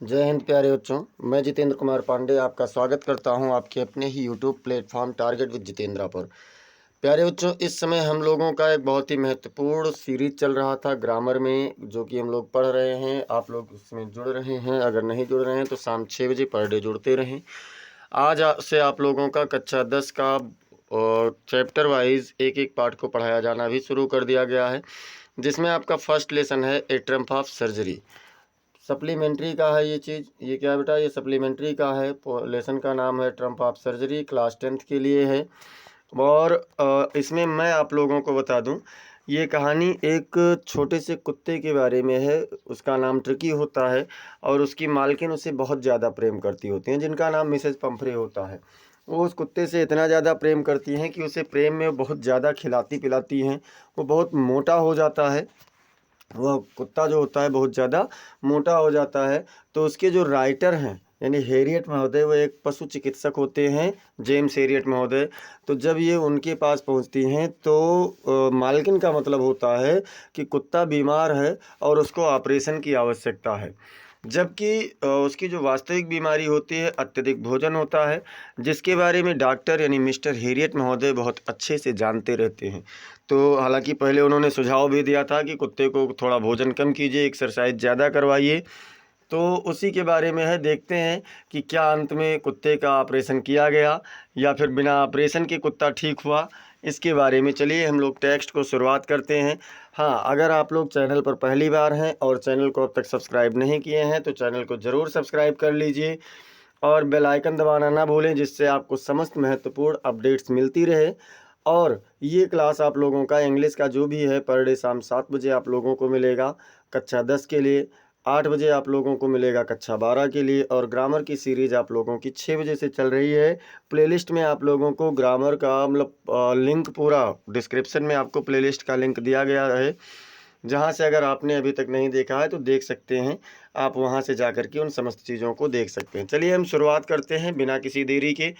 जय हिंद प्यारे बच्चों। मैं जितेंद्र कुमार पांडे आपका स्वागत करता हूं आपके अपने ही YouTube platform target with Jitendra पर। प्यारे बच्चों, इस समय हम लोगों का एक बहुत ही महत्वपूर्ण सीरीज चल रहा था ग्रामर में, जो कि हम लोग पढ़ रहे हैं। आप लोग इसमें जुड़ रहे हैं, अगर नहीं जुड़ रहे हैं तो शाम 6 बजे पर डे जुड़ते रहें। आज से आप लोगों का कक्षा 10 का और चैप्टर वाइज एक एक पार्ट को पढ़ाया जाना भी शुरू कर दिया गया है, जिसमें आपका फर्स्ट लेसन है ए ट्रम्प ऑफ सर्जरी। सप्लीमेंट्री का है ये चीज़। ये क्या बेटा, ये सप्लीमेंट्री का है। लेसन का नाम है Trump of surgery, class 10th के लिए है। और इसमें मैं आप लोगों को बता दूं, ये कहानी एक छोटे से कुत्ते के बारे में है। उसका नाम ट्रिकी होता है और उसकी मालकिन उसे बहुत ज़्यादा प्रेम करती होती हैं, जिनका नाम मिसेज पंफ्रे होता है। वो उस कुत्ते से इतना ज़्यादा प्रेम करती हैं कि उसे प्रेम में बहुत ज़्यादा खिलाती पिलाती हैं। वो बहुत मोटा हो जाता है। वह कुत्ता जो होता है बहुत ज़्यादा मोटा हो जाता है। तो उसके जो राइटर हैं यानी हैरियट महोदय, वो एक पशु चिकित्सक होते हैं, जेम्स हैरियट महोदय। तो जब ये उनके पास पहुंचती हैं तो मालकिन का मतलब होता है कि कुत्ता बीमार है और उसको ऑपरेशन की आवश्यकता है, जबकि उसकी जो वास्तविक बीमारी होती है अत्यधिक भोजन होता है, जिसके बारे में डॉक्टर यानी मिस्टर हैरियट महोदय बहुत अच्छे से जानते रहते हैं। तो हालांकि पहले उन्होंने सुझाव भी दिया था कि कुत्ते को थोड़ा भोजन कम कीजिए, एक्सरसाइज ज़्यादा करवाइए। तो उसी के बारे में है, देखते हैं कि क्या अंत में कुत्ते का ऑपरेशन किया गया या फिर बिना ऑपरेशन के कुत्ता ठीक हुआ। इसके बारे में चलिए हम लोग टेक्स्ट को शुरुआत करते हैं। हाँ, अगर आप लोग चैनल पर पहली बार हैं और चैनल को अब तक सब्सक्राइब नहीं किए हैं तो चैनल को ज़रूर सब्सक्राइब कर लीजिए और बेल आइकन दबाना ना भूलें, जिससे आपको समस्त महत्वपूर्ण अपडेट्स मिलती रहे। और ये क्लास आप लोगों का इंग्लिश का जो भी है पर डे शाम 7 बजे आप लोगों को मिलेगा कक्षा 10 के लिए, 8 बजे आप लोगों को मिलेगा कक्षा 12 के लिए, और ग्रामर की सीरीज़ आप लोगों की 6 बजे से चल रही है। प्लेलिस्ट में आप लोगों को ग्रामर का मतलब लिंक पूरा डिस्क्रिप्शन में आपको प्लेलिस्ट का लिंक दिया गया है, जहाँ से अगर आपने अभी तक नहीं देखा है तो देख सकते हैं। आप वहाँ से जा कर के उन समस्त चीज़ों को देख सकते हैं। चलिए हम शुरुआत करते हैं बिना किसी देरी के।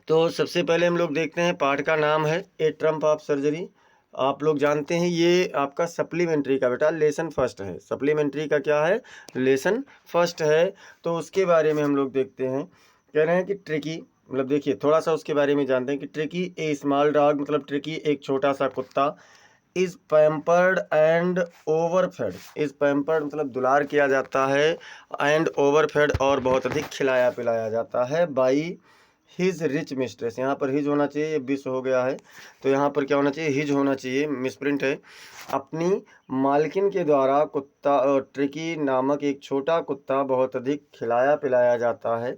तो सबसे पहले हम लोग देखते हैं, पाठ का नाम है ए ट्रम्प ऑफ सर्जरी। आप लोग जानते हैं ये आपका सप्लीमेंट्री का बेटा लेसन फर्स्ट है। सप्लीमेंट्री का क्या है, लेसन फर्स्ट है। तो उसके बारे में हम लोग देखते हैं। कह रहे हैं कि ट्रिकी, मतलब देखिए थोड़ा सा उसके बारे में जानते हैं कि ट्रिकी ए स्मॉल डॉग, मतलब ट्रिकी एक छोटा सा कुत्ता, is pampered and overfed. Is pampered मतलब दुलार किया जाता है, एंड ओवरफेड और बहुत अधिक खिलाया पिलाया जाता है, बाई हिज रिच मिस्ट्रेस। यहाँ पर हिज होना चाहिए, ये विश हो गया है तो यहाँ पर क्या होना चाहिए, हिज होना चाहिए, मिसप्रिंट है। अपनी मालकिन के द्वारा कुत्ता ट्रिकी नामक एक छोटा कुत्ता बहुत अधिक खिलाया पिलाया जाता है।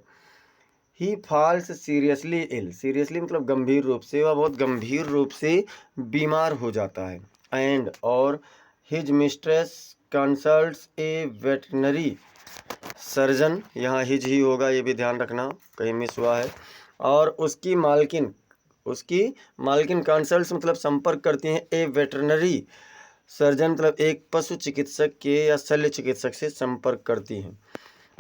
ही फॉल्स सीरियसली इल, सीरियसली मतलब गंभीर रूप से, वह बहुत गंभीर रूप से बीमार हो जाता है। एंड और हिज मिस्ट्रेस कंसल्ट्स ए वेटनरी सर्जन, यहाँ हिज ही होगा, ये भी ध्यान रखना कहीं मिस हुआ है। और उसकी मालकिन कंसल्ट्स मतलब संपर्क करती हैं ए वेटरनरी सर्जन, मतलब एक पशु चिकित्सक के या शल्य चिकित्सक से संपर्क करती हैं।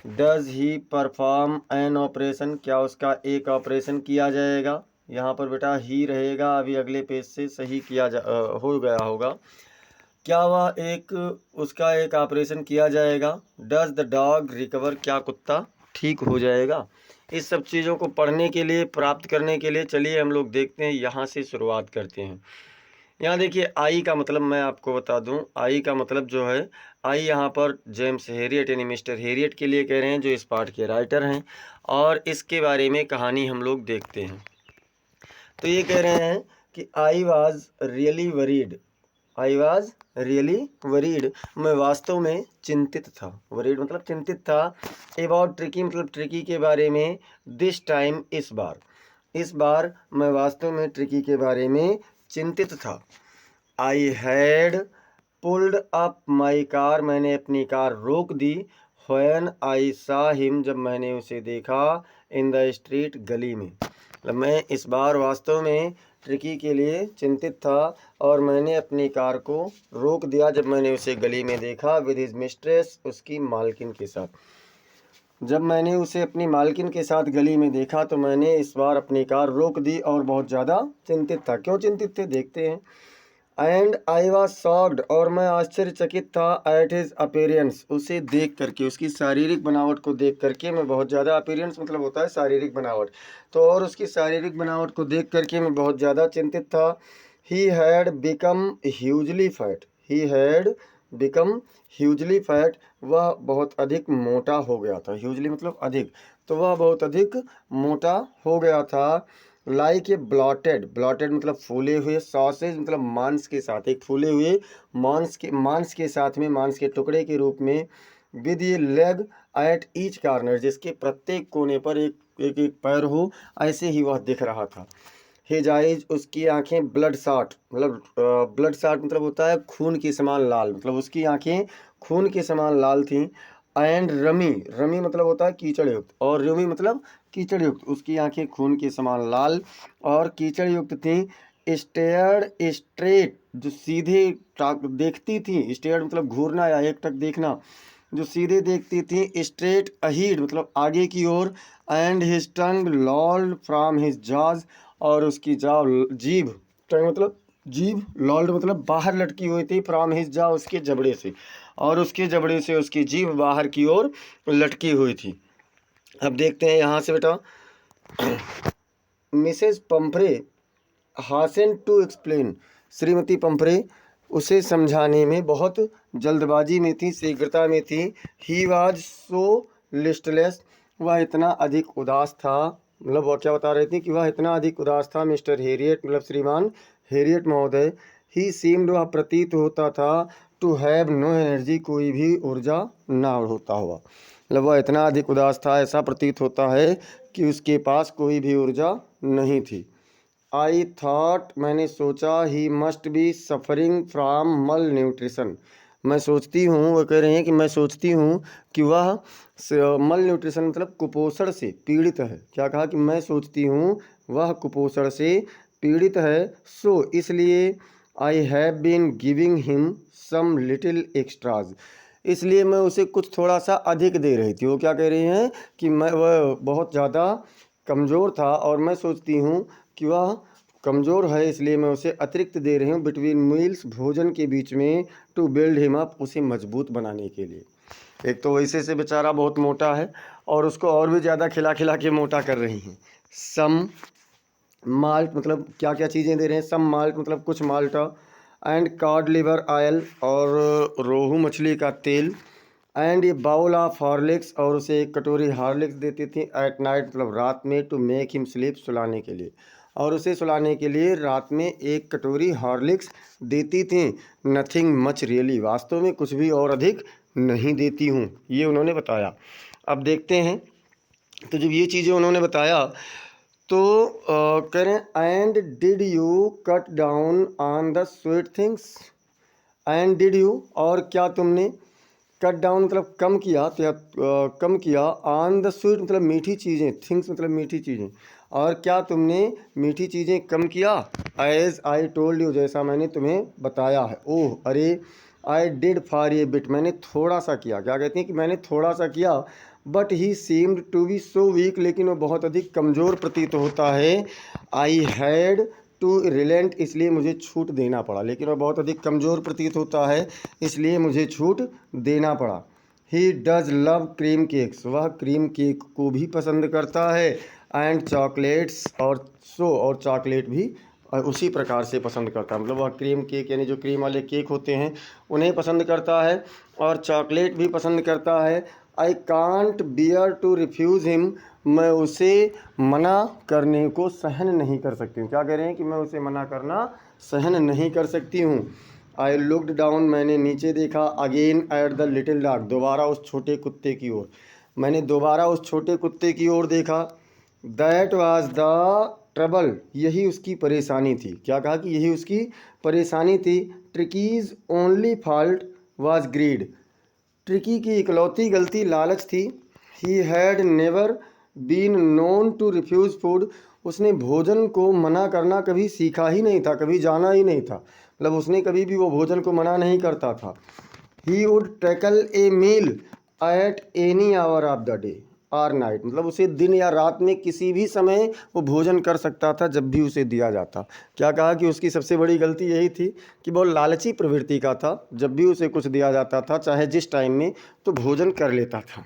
Does he perform an operation, क्या उसका एक ऑपरेशन किया जाएगा। यहाँ पर बेटा ही रहेगा, अभी अगले पेज से सही हो गया होगा। क्या वह उसका एक ऑपरेशन किया जाएगा। डज द डॉग रिकवर, क्या कुत्ता ठीक हो जाएगा। इस सब चीज़ों को पढ़ने के लिए, प्राप्त करने के लिए चलिए हम लोग देखते हैं, यहाँ से शुरुआत करते हैं। यहाँ देखिए आई का मतलब मैं आपको बता दूं, आई का मतलब जो है, आई यहाँ पर जेम्स हैरियट यानी मिस्टर हैरियट के लिए कह रहे हैं, जो इस पाठ के राइटर हैं। और इसके बारे में कहानी हम लोग देखते हैं। तो ये कह रहे हैं कि I was really worried, I was really worried, मैं वास्तव में चिंतित था। वरीड मतलब चिंतित था। अबाउट ट्रिकी मतलब ट्रिकी के बारे में। दिस टाइम इस बार मैं वास्तव में ट्रिकी के बारे में चिंतित था। I had pulled up my car, मैंने अपनी कार रोक दी। व्हेन आई सा हिम, जब मैंने उसे देखा। इन द स्ट्रीट, गली में। मतलब मैं इस बार वास्तव में ट्रिकी के लिए चिंतित था और मैंने अपनी कार को रोक दिया जब मैंने उसे गली में देखा। विद हिज मिस्ट्रेस, उसकी मालकिन के साथ। जब मैंने उसे अपनी मालकिन के साथ गली में देखा तो मैंने इस बार अपनी कार रोक दी और बहुत ज़्यादा चिंतित था। क्यों चिंतित थे, देखते हैं। एंड आई वॉज शॉक्ड, और मैं आश्चर्यचकित था, एट हिज अपीयरेंस, उसे देख करके, उसकी शारीरिक बनावट को देख करके मैं बहुत ज़्यादा, अपीयरेंस मतलब होता है शारीरिक बनावट, तो और उसकी शारीरिक बनावट को देख करके मैं बहुत ज़्यादा चिंतित था। He had become hugely fat, he had become hugely fat, वह बहुत अधिक मोटा हो गया था, ह्यूजली मतलब अधिक, तो वह बहुत अधिक मोटा हो गया था। लाइक ए ब्लॉटेड, ब्लॉटेड मतलब फूले हुए, सॉसेज मतलब मांस के साथ, एक फूले हुए मांस के साथ में, मांस के टुकड़े के रूप में, विद ये लेग एट ईच कार्नर, जिसके प्रत्येक कोने पर एक एक एक पैर हो, ऐसे ही वह दिख रहा था। हिज आइज, उसकी आंखें, ब्लड शॉट मतलब ब्लड शॉट मतलब होता है खून के समान लाल, मतलब उसकी आंखें खून के समान लाल थीं। एंड रमी, रमी मतलब होता है कीचड़ युक्त, और रमी मतलब कीचड़ युक्त, उसकी आंखें खून के समान लाल और कीचड़ युक्त थीं। स्टेयर्ड स्ट्रेट, जो सीधे देखती थी, स्टेयर्ड मतलब घूरना या एक टक देखना, जो सीधे देखती थी। स्ट्रेट अहीड मतलब आगे की ओर। And his tongue lolled from his jaws, और उसकी जीभ, टंग मतलब जीभ, लॉल्ड मतलब बाहर लटकी हुई थी, फ्रॉम हिज जॉ उसके जबड़े से, और उसके जबड़े से उसकी जीभ बाहर की ओर लटकी हुई थी। अब देखते हैं यहाँ से बेटा, मिसेज पंफरे हासन टू एक्सप्लेन, श्रीमती पंफरे उसे समझाने में बहुत जल्दबाजी में थी, शीघ्रता में थी। ही वॉज सो लिस्टलेस, वह इतना अधिक उदास था, मतलब वह क्या बता रही थी कि वह इतना अधिक उदास था। मिस्टर हेरियट मतलब श्रीमान हेरियट महोदय, ही सीम्ड, वह प्रतीत होता था, टू हैव नो एनर्जी, कोई भी ऊर्जा ना होता हुआ, मतलब वह इतना अधिक उदास था, ऐसा प्रतीत होता है कि उसके पास कोई भी ऊर्जा नहीं थी। आई थॉट, मैंने सोचा, he must be suffering from मल न्यूट्रिशन, मैं सोचती हूँ, वो कह रहे हैं कि मैं सोचती हूँ कि वह मल न्यूट्रिशन मतलब कुपोषण से पीड़ित है। क्या कहा कि मैं सोचती हूँ वह कुपोषण से पीड़ित है। सो इसलिए, I have been giving him some little extras, इसलिए मैं उसे कुछ थोड़ा सा अधिक दे रही थी। वो क्या कह रही हैं कि मैं, वह बहुत ज़्यादा कमज़ोर था और मैं सोचती हूँ कि वह कमज़ोर है, इसलिए मैं उसे अतिरिक्त दे रही हूँ, बिटवीन मील्स, भोजन के बीच में, टू बिल्ड हिम अप, उसे मजबूत बनाने के लिए। एक तो वैसे से बेचारा बहुत मोटा है और उसको और भी ज़्यादा खिला खिला के मोटा कर रही हैं। सम माल्ट मतलब क्या क्या चीज़ें दे रहे हैं, सम माल्ट मतलब कुछ माल्टा, एंड कॉड लिवर ऑयल और रोहू मछली का तेल, एंड ये बाउल ऑफ हॉर्लिक्स, और उसे एक कटोरी हॉर्लिक्स देती थी। एट नाइट मतलब रात में, टू मेक हिम स्लीप, सुलाने के लिए, और उसे सुलाने के लिए रात में एक कटोरी हॉर्लिक्स देती थी। नथिंग मच रियली, वास्तव में कुछ भी और अधिक नहीं देती हूँ, ये उन्होंने बताया। अब देखते हैं, तो जब ये चीज़ें उन्होंने बताया तो कह रहे हैं, and did you cut down on the sweet things, and did you, और क्या तुमने, कट डाउन मतलब कम किया, तो कम किया, ऑन द स्वीट मतलब मीठी चीज़ें, थिंग्स मतलब मीठी चीज़ें, और क्या तुमने मीठी चीज़ें कम किया। एज आई टोल्ड यू, जैसा मैंने तुम्हें बताया है। ओह अरे, I did for a bit, मैंने थोड़ा सा किया, क्या कहते हैं कि मैंने थोड़ा सा किया। But he seemed to be so weak, लेकिन वो बहुत अधिक कमज़ोर प्रतीत होता है। आई हैड टू रिलेंट, इसलिए मुझे छूट देना पड़ा, लेकिन वह बहुत अधिक कमज़ोर प्रतीत होता है, इसलिए मुझे छूट देना पड़ा। He does love cream cakes, वह क्रीम केक को भी पसंद करता है। एंड चॉकलेट्स, और चॉकलेट भी उसी प्रकार से पसंद करता है, मतलब वह क्रीम केक यानी जो क्रीम वाले केक होते हैं उन्हें पसंद करता है, और चॉकलेट भी पसंद करता है। I can't bear to refuse him, मैं उसे मना करने को सहन नहीं कर सकती हूँ। क्या कह रहे हैं कि मैं उसे मना करना सहन नहीं कर सकती हूँ। आई लुकड डाउन, मैंने नीचे देखा। Again at the little dog, दोबारा उस छोटे कुत्ते की ओर, मैंने दोबारा उस छोटे कुत्ते की ओर देखा। दैट वाज द ट्रबल, यही उसकी परेशानी थी। क्या कहा कि यही उसकी परेशानी थी। Tricki's only fault was greed, Tricki की इकलौती गलती लालच थी। He had never been known to refuse food, उसने भोजन को मना करना कभी सीखा ही नहीं था, कभी जाना ही नहीं था, मतलब उसने कभी भी वो भोजन को मना नहीं करता था। He would tackle a meal at any hour of the day, और नाइट, मतलब उसे दिन या रात में किसी भी समय वो भोजन कर सकता था जब भी उसे दिया जाता। क्या कहा कि उसकी सबसे बड़ी गलती यही थी कि वो लालची प्रवृत्ति का था, जब भी उसे कुछ दिया जाता था चाहे जिस टाइम में, तो भोजन कर लेता था।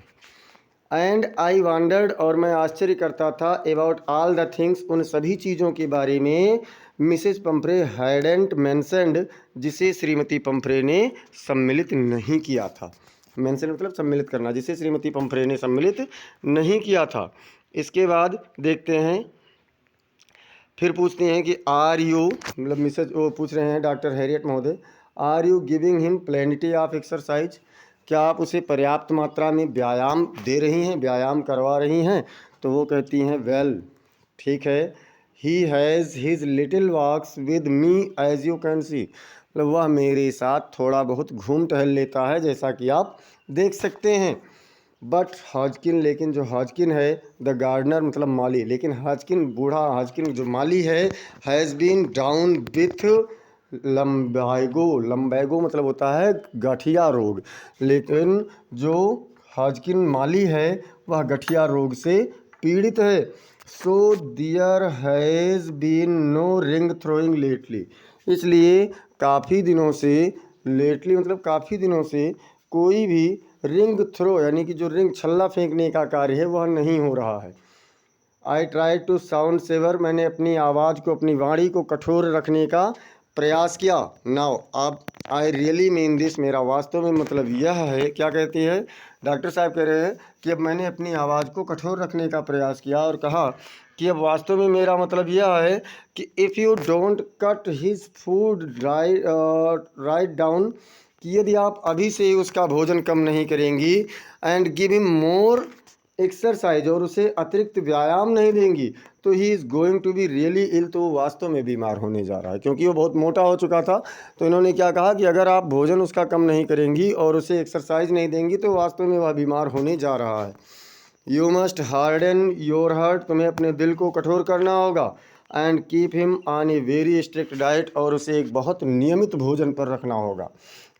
एंड आई वंडर्ड, और मैं आश्चर्य करता था, अबाउट ऑल द थिंग्स, उन सभी चीज़ों के बारे में, मिसेस पंफ्रे हैडेंट मेंशन्ड, जिसे श्रीमती पंफ्रे ने सम्मिलित नहीं किया था। मेंशन मतलब सम्मिलित करना, जिसे श्रीमती पंफ्रे ने सम्मिलित नहीं किया था। इसके बाद देखते हैं, फिर पूछते हैं कि आर यू, मतलब मिसेज वो पूछ रहे हैं डॉक्टर हैरियट महोदय, are you giving him plenty of exercise, क्या आप उसे पर्याप्त मात्रा में व्यायाम दे रही हैं, व्यायाम करवा रही हैं? तो वो कहती हैं वेल, ठीक है, he has his little walks with me as you can see, मतलब वह मेरे साथ थोड़ा बहुत घूम टहल लेता है, जैसा कि आप देख सकते हैं। बट हॉजकिन, लेकिन जो हॉजकिन है, द गार्डनर मतलब माली, लेकिन हॉजकिन, बूढ़ा हॉजकिन जो माली है, हैज़ बीन डाउन विथ लम्बैगो, लम्बैगो मतलब होता है गठिया रोग, लेकिन जो हॉजकिन माली है वह गठिया रोग से पीड़ित है। So there has been no ring throwing lately, इसलिए काफ़ी दिनों से, लेटली मतलब काफ़ी दिनों से, कोई भी रिंग थ्रो यानी कि जो रिंग छल्ला फेंकने का कार्य है वह नहीं हो रहा है। I try to sound severe, मैंने अपनी आवाज़ को, अपनी वाणी को कठोर रखने का प्रयास किया। नाउ अब आई रियली मीन दिस, मेरा वास्तव में मतलब यह है, क्या कहती है डॉक्टर साहब, कह रहे हैं कि अब मैंने अपनी आवाज़ को कठोर रखने का प्रयास किया और कहा कि अब वास्तव में मेरा मतलब यह है कि if you don't cut his food write down, कि यदि आप अभी से ही उसका भोजन कम नहीं करेंगी, and give him more exercise, और उसे अतिरिक्त व्यायाम नहीं देंगी, तो he is going to be really ill, तो वो वास्तव में बीमार होने जा रहा है, क्योंकि वो बहुत मोटा हो चुका था। तो इन्होंने क्या कहा कि अगर आप भोजन उसका कम नहीं करेंगी और उसे एक्सरसाइज नहीं देंगी तो वास्तव में वह बीमार होने जा रहा है। You must harden your heart, तुम्हें अपने दिल को कठोर करना होगा, and keep him on a very strict diet, और उसे एक बहुत नियमित भोजन पर रखना होगा।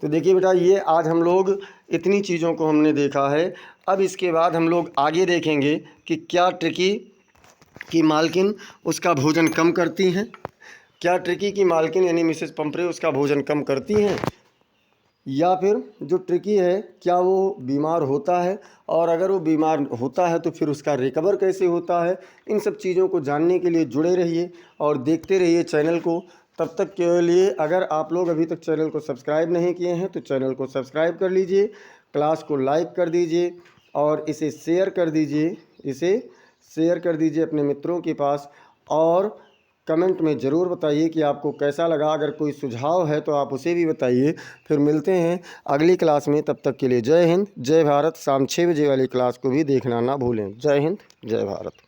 तो देखिए बेटा, ये आज हम लोग इतनी चीज़ों को हमने देखा है। अब इसके बाद हम लोग आगे देखेंगे कि क्या ट्रिकी की मालकिन उसका भोजन कम करती हैं, क्या ट्रिकी की मालकिन यानी मिसेस पंफ्रे उसका भोजन कम करती हैं, या फिर जो ट्रिकी है क्या वो बीमार होता है, और अगर वो बीमार होता है तो फिर उसका रिकवर कैसे होता है। इन सब चीज़ों को जानने के लिए जुड़े रहिए और देखते रहिए चैनल को। तब तक के लिए अगर आप लोग अभी तक चैनल को सब्सक्राइब नहीं किए हैं तो चैनल को सब्सक्राइब कर लीजिए, क्लास को लाइक कर दीजिए और इसे शेयर कर दीजिए, इसे शेयर कर दीजिए अपने मित्रों के पास, और कमेंट में ज़रूर बताइए कि आपको कैसा लगा। अगर कोई सुझाव है तो आप उसे भी बताइए। फिर मिलते हैं अगली क्लास में, तब तक के लिए जय हिंद जय भारत। शाम 6 बजे वाली क्लास को भी देखना ना भूलें। जय हिंद जय भारत।